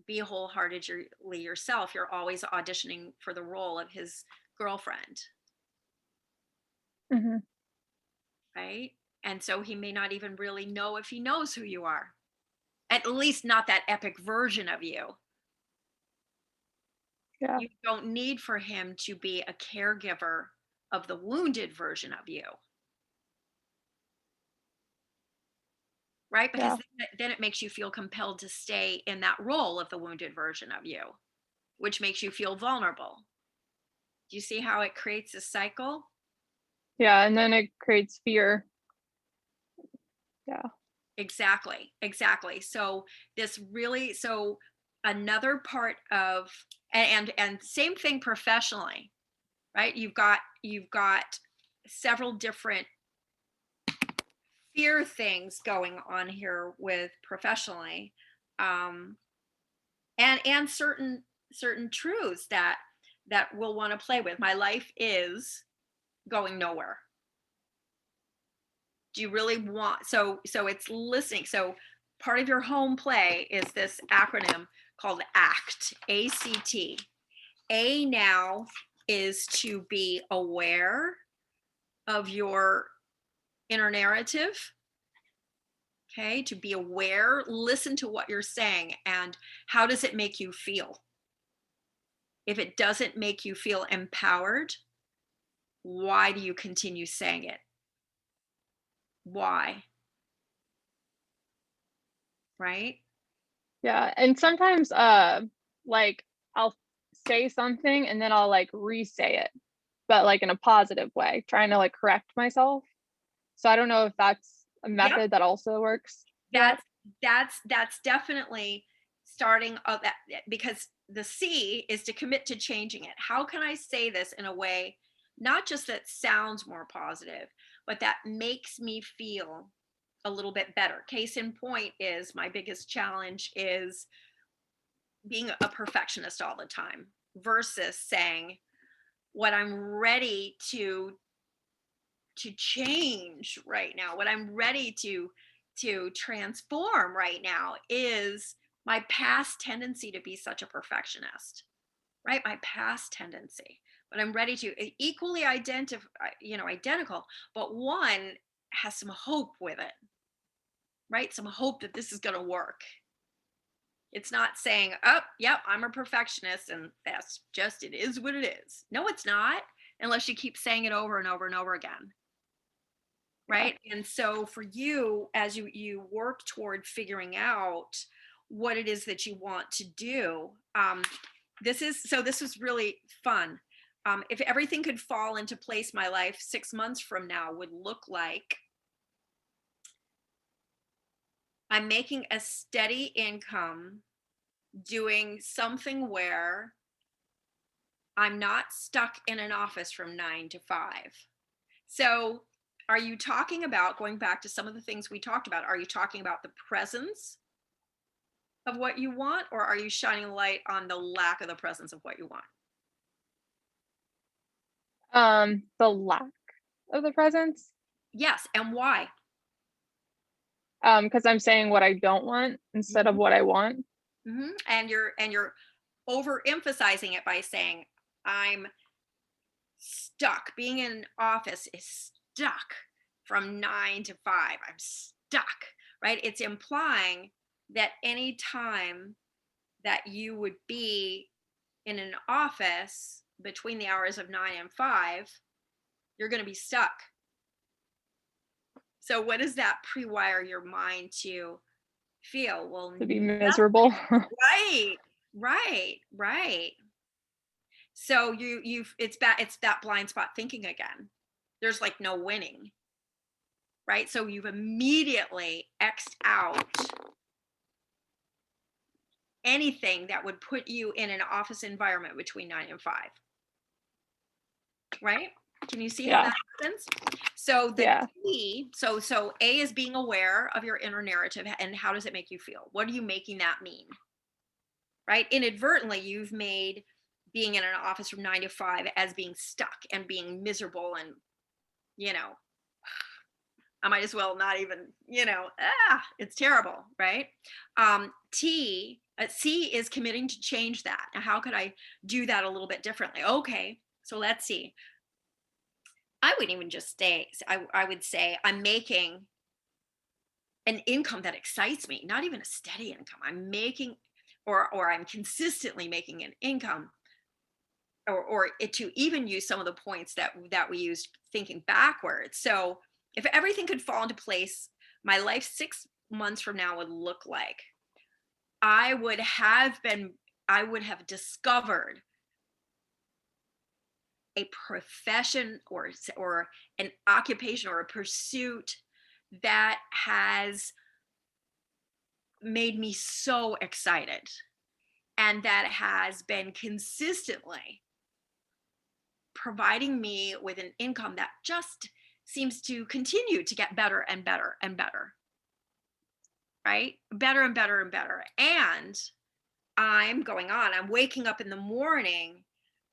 Speaker 1: be wholeheartedly yourself. You're always auditioning for the role of his girlfriend,
Speaker 2: Hmm.
Speaker 1: right? And so he may not even really know if he knows who you are. At least not that epic version of you.
Speaker 2: Yeah.
Speaker 1: You don't need for him to be a caregiver of the wounded version of you, right? Because
Speaker 2: Yeah.
Speaker 1: then it makes you feel compelled to stay in that role of the wounded version of you, which makes you feel vulnerable. Do you see how it creates a cycle?
Speaker 2: Yeah. And then it creates fear. Yeah.
Speaker 1: Exactly, exactly. So this really, so another part of, and same thing professionally, right? You've got several different fear things going on here with professionally, um, and certain truths that we'll want to play with. My life is going nowhere. Do you really want, so it's listening. So part of your home play is this acronym called ACT, ACT. A now is to be aware of your inner narrative. Okay, to be aware, listen to what you're saying, and how does it make you feel? If it doesn't make you feel empowered, why do you continue saying it? Why? Right?
Speaker 2: Yeah. And sometimes like I'll say something and then I'll like re-say it, but like in a positive way, trying to like correct myself. So I don't know if that's a
Speaker 1: Yep.
Speaker 2: method that also works for that.
Speaker 1: That's definitely starting that, because the C is to commit to changing it. How can I say this in a way not just that sounds more positive, but that makes me feel a little bit better? Case in point is my biggest challenge is being a perfectionist all the time versus saying what I'm ready to change right now, what I'm ready to transform right now is my past tendency to be such a perfectionist, right? My past tendency. But I'm ready to equally identify, identical, but one has some hope with it, right? Some hope that this is going to work. It's not saying, oh, yep, I'm a perfectionist and that's just, it is what it is. No, it's not, unless you keep saying it over and over and over again.
Speaker 2: Yeah.
Speaker 1: Right. And so for you, as you work toward figuring out what it is that you want to do, this was really fun. If everything could fall into place, my life 6 months from now would look like I'm making a steady income doing something where I'm not stuck in an office from 9 to 5. So, are you talking about, going back to some of the things we talked about, are you talking about the presence of what you want, or are you shining light on the lack of the presence of what you want?
Speaker 2: The lack of the presence.
Speaker 1: Yes, and why?
Speaker 2: Because I'm saying what I don't want instead of
Speaker 1: Mhm,
Speaker 2: what I want.
Speaker 1: mhm. And you're overemphasizing it by saying, I'm stuck. Being in an office is stuck from 9 to 5. I'm stuck, right? It's implying that any time that you would be in an office between the hours of 9 and 5, you're going to be stuck. So, what does that pre wire your mind to feel? Well,
Speaker 2: To be miserable.
Speaker 1: right, right. So it's that blind spot thinking again. There's like no winning, right? So you've immediately X'd out anything that would put you in an office environment between 9 and 5, right? Can you see how
Speaker 2: Yeah.
Speaker 1: that happens? So the
Speaker 2: Yeah.
Speaker 1: T, so A is being aware of your inner narrative and how does it make you feel? What are you making that mean? Right? Inadvertently, you've made being in an office from 9 to 5 as being stuck and being miserable and, you know, I might as well not even, it's terrible, right? C is committing to change that. Now, how could I do that a little bit differently? Okay, so let's see. I wouldn't even just stay. I would say I'm making an income that excites me, not even a steady income. I'm making, or I'm consistently making an income, or it, to even use some of the points that we used thinking backwards. So if everything could fall into place, my life 6 months from now would look like, I would have been, I would have discovered a profession, or an occupation or a pursuit that has made me so excited, and that has been consistently providing me with an income that just seems to continue to get better and better and better, right? Better and better and better. And I'm waking up in the morning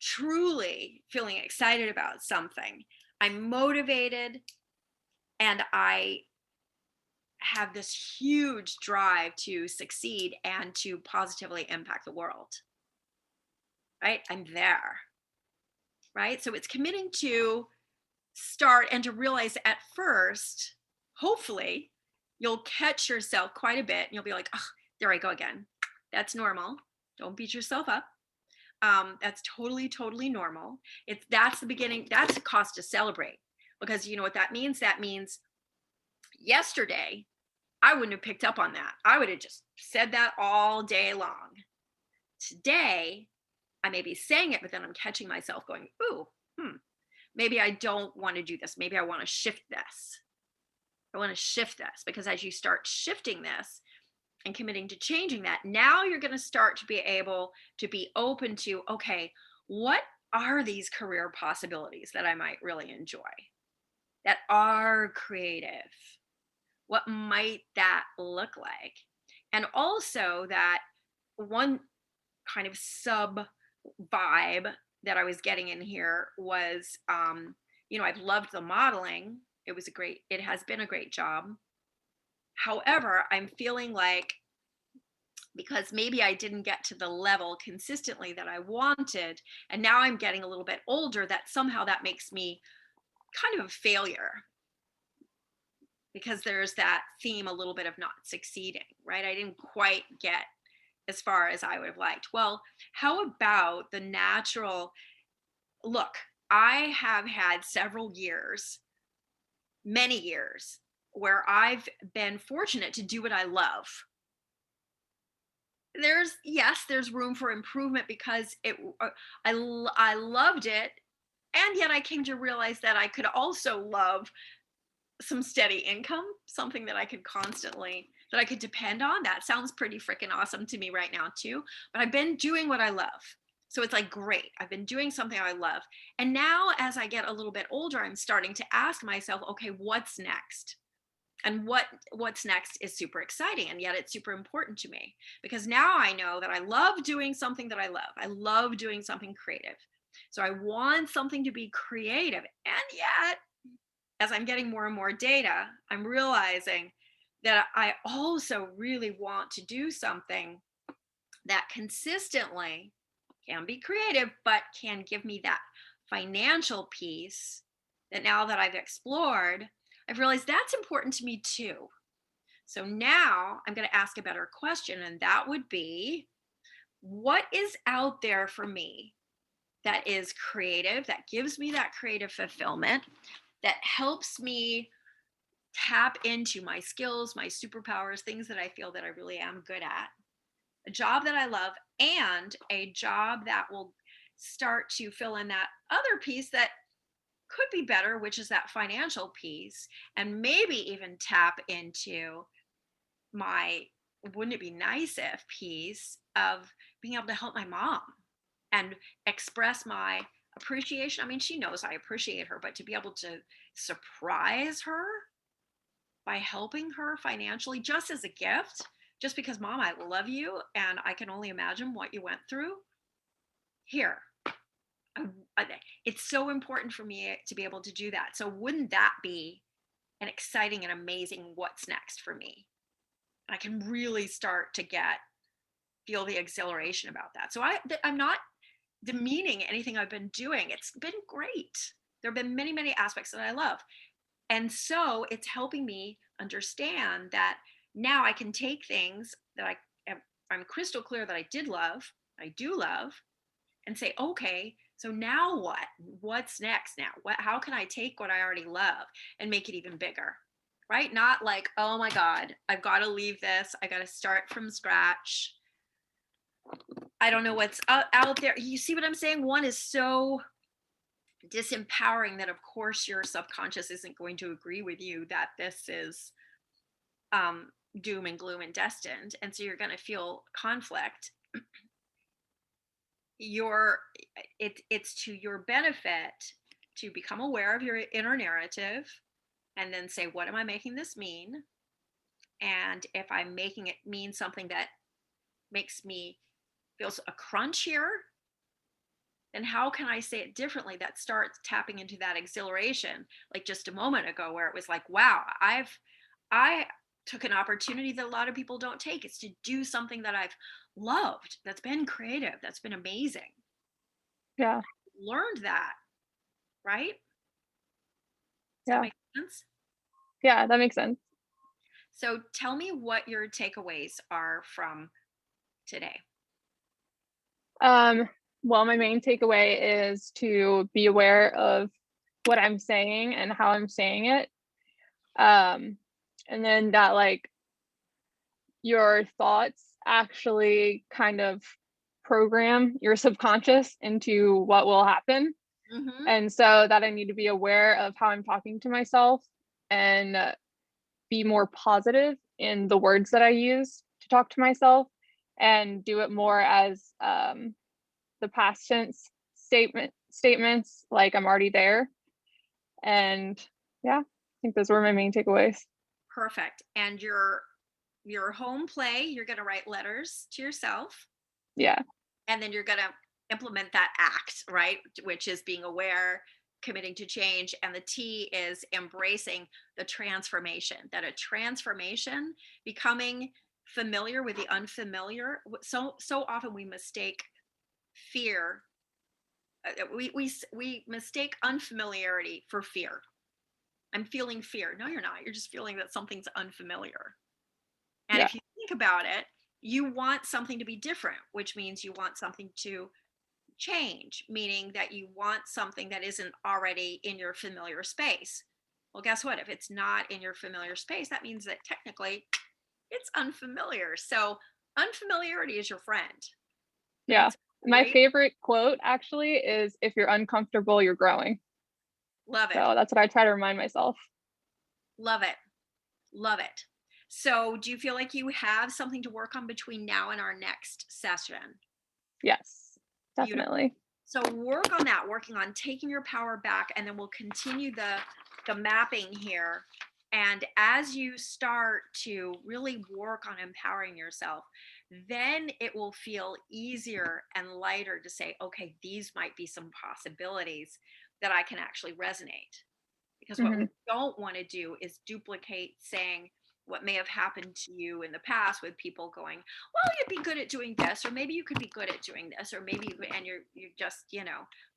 Speaker 1: truly feeling excited about something. I'm motivated, and I have this huge drive to succeed and to positively impact the world, right? I'm there, right? So it's committing to start and to realize at first, hopefully, you'll catch yourself quite a bit and you'll be like, oh, there I go again. That's normal. Don't beat yourself up. That's totally, totally normal. That's the beginning. That's a cause to celebrate, because you know what that means? That means yesterday I wouldn't have picked up on that. I would have just said that all day long. Today, I may be saying it, but then I'm catching myself going, ooh, maybe I don't want to do this. Maybe I want to shift this. I want to shift this, because as you start shifting this and committing to changing that, now you're going to start to be able to be open to, okay, what are these career possibilities that I might really enjoy, that are creative? What might that look like? And also, that one kind of sub vibe that I was getting in here was, I've loved the modeling. It has been a great job. However, I'm feeling like, because maybe I didn't get to the level consistently that I wanted, and now I'm getting a little bit older, that somehow that makes me kind of a failure, because there's that theme a little bit of not succeeding, right? I didn't quite get as far as I would have liked. Well, how about the natural look? I have had several years, many years, where I've been fortunate to do what I love. There's room for improvement, because I loved it, and yet I came to realize that I could also love some steady income, something that I could depend on. That sounds pretty freaking awesome to me right now too. But I've been doing what I love. So it's like, great, I've been doing something I love. And now as I get a little bit older, I'm starting to ask myself, okay, what's next? And what's next is super exciting, and yet it's super important to me, because now I know that I love doing something that I love. I love doing something creative. So I want something to be creative. And yet, as I'm getting more and more data, I'm realizing that I also really want to do something that consistently can be creative, but can give me that financial piece, that now that I've explored, I've realized that's important to me too. So now I'm going to ask a better question, and that would be, what is out there for me that is creative, that gives me that creative fulfillment, that helps me tap into my skills, my superpowers, things that I feel that I really am good at, a job that I love, and a job that will start to fill in that other piece that could be better, which is that financial piece, and maybe even tap into my wouldn't it be nice if piece of being able to help my mom and express my appreciation. I mean, she knows I appreciate her, but to be able to surprise her by helping her financially, just as a gift, just because, mom, I love you and I can only imagine what you went through. Here, it's so important for me to be able to do that. So, wouldn't that be an exciting and amazing what's next for me? And I can really start to feel the exhilaration about that. So, I'm not demeaning anything I've been doing. It's been great. There have been many, many aspects that I love. And so it's helping me understand that now I can take things that I'm crystal clear that I did love, I do love, and say, okay, so now what? What's next now? How can I take what I already love and make it even bigger? Right? Not like, oh my God, I've got to leave this. I got to start from scratch. I don't know what's out there. You see what I'm saying? One is so disempowering that, of course, your subconscious isn't going to agree with you that this is doom and gloom and destined. And so you're going to feel conflict. It's to your benefit to become aware of your inner narrative and then say, what am I making this mean? And if I'm making it mean something that makes me feel a crunch here, then how can I say it differently that starts tapping into that exhilaration, like just a moment ago, where it was like, wow, I took an opportunity that a lot of people don't take. It's to do something that I've loved, that's been creative, that's been amazing.
Speaker 2: Yeah.
Speaker 1: Learned that, right? Does that
Speaker 2: Yeah.
Speaker 1: make sense?
Speaker 2: Yeah, that makes sense.
Speaker 1: So tell me what your takeaways are from today.
Speaker 2: Um, well, my main takeaway is to be aware of what I'm saying and how I'm saying it. And then that like your thoughts actually kind of program your subconscious into what will happen.
Speaker 1: Mm-hmm.
Speaker 2: And so that I need to be aware of how I'm talking to myself and be more positive in the words that I use to talk to myself and do it more as the past tense statements like I'm already there. And yeah, I think those were my main takeaways.
Speaker 1: Perfect. And your home play, you're going to write letters to yourself,
Speaker 2: Yeah.
Speaker 1: and then you're going to implement that act, right? Which is being aware, committing to change, and the T is embracing the transformation. That a transformation, becoming familiar with the unfamiliar. So often we mistake fear. We mistake unfamiliarity for fear. I'm feeling fear. No, you're not. You're just feeling that something's unfamiliar. And
Speaker 2: Yeah.
Speaker 1: if you think about it, you want something to be different, which means you want something to change, meaning that you want something that isn't already in your familiar space. Well, guess what? If it's not in your familiar space, that means that technically it's unfamiliar. So, unfamiliarity is your friend. And
Speaker 2: Yeah.
Speaker 1: it's
Speaker 2: My
Speaker 1: great.
Speaker 2: favorite quote actually is if you're uncomfortable, you're growing.
Speaker 1: Love it.
Speaker 2: So that's what I try to remind myself.
Speaker 1: Love it. Love it. So, do you feel like you have something to work on between now and our next session?
Speaker 2: Yes,
Speaker 1: Beautiful.
Speaker 2: definitely.
Speaker 1: So work on that, working on taking your power back, and then we'll continue the mapping here. And as you start to really work on empowering yourself, then it will feel easier and lighter to say, okay, these might be some possibilities that I can actually resonate. Because what we
Speaker 2: Hmm.
Speaker 1: don't want to do is duplicate saying what may have happened to you in the past with people going, well, you'd be good at doing this, or maybe you could be good at doing this, or maybe and you're just,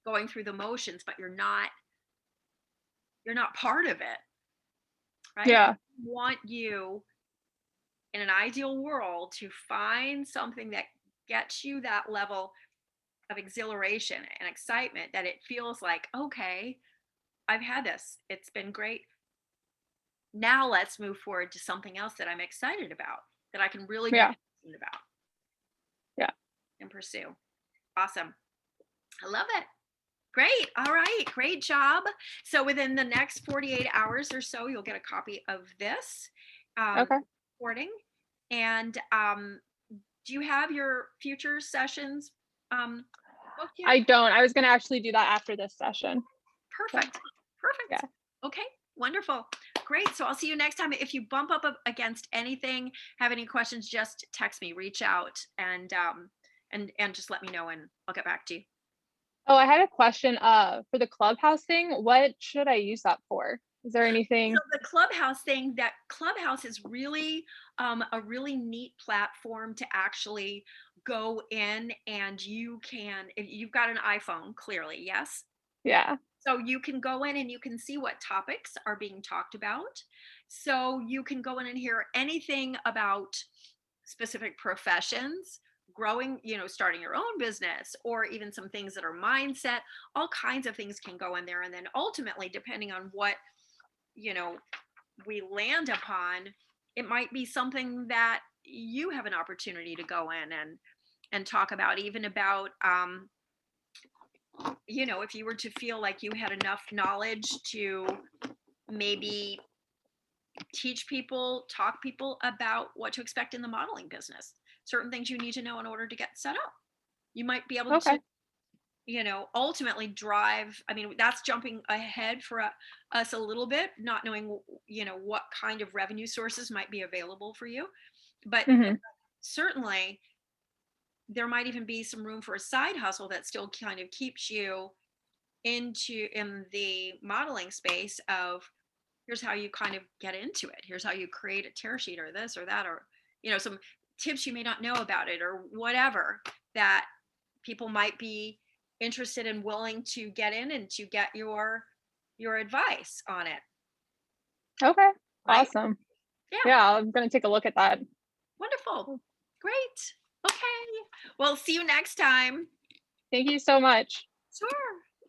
Speaker 1: going through the motions, but you're not part of it, right?
Speaker 2: Yeah.
Speaker 1: We want you, in an ideal world, to find something that gets you that level of exhilaration and excitement, that it feels like, okay, I've had this, it's been great. Now let's move forward to something else that I'm excited about, that I can really be
Speaker 2: Yeah.
Speaker 1: passionate about
Speaker 2: Yeah.
Speaker 1: and pursue. Awesome. I love it. Great. All right. Great job. So within the next 48 hours or so, you'll get a copy of this
Speaker 2: Okay.
Speaker 1: recording. And do you have your future sessions booked yet?
Speaker 2: I don't. I was going to actually do that after this session. So,
Speaker 1: Perfect. Perfect.
Speaker 2: yeah.
Speaker 1: Okay. Wonderful. Great. So I'll see you next time. If you bump up against anything, have any questions, just text me, reach out, and just let me know, and I'll get back to you.
Speaker 2: Oh, I had a question for the clubhouse thing. What should I use that for? Is there
Speaker 1: So
Speaker 2: anything?
Speaker 1: the Clubhouse thing, that Clubhouse is really a really neat platform to actually go in, and you can, if you've got an iPhone, clearly, yes.
Speaker 2: Yeah.
Speaker 1: So you can go in and you can see what topics are being talked about. So you can go in and hear anything about specific professions, growing, starting your own business, or even some things that are mindset. All kinds of things can go in there. And then ultimately, depending on what, you know, we land upon, it might be something that you have an opportunity to go in and talk about, even about if you were to feel like you had enough knowledge to maybe teach people, talk people about what to expect in the modeling business, certain things you need to know in order to get set up. You might be able to,
Speaker 2: Okay.
Speaker 1: ultimately drive. I mean, that's jumping ahead for us a little bit, not knowing, what kind of revenue sources might be available for you. But
Speaker 2: Hmm.
Speaker 1: certainly, there might even be some room for a side hustle that still kind of keeps you in the modeling space of, here's how you kind of get into it. Here's how you create a tear sheet or this or that, or, some tips you may not know about it or whatever, that people might be interested and willing to get in and to get your advice on it,
Speaker 2: Okay.
Speaker 1: right?
Speaker 2: Awesome.
Speaker 1: Yeah,
Speaker 2: Yeah, I'm gonna take a look at that.
Speaker 1: wonderful. Great. Okay. Well, see you next time.
Speaker 2: Thank you so much.
Speaker 1: Sure.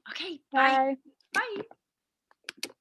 Speaker 1: Okay, bye.
Speaker 2: Bye.
Speaker 1: Bye.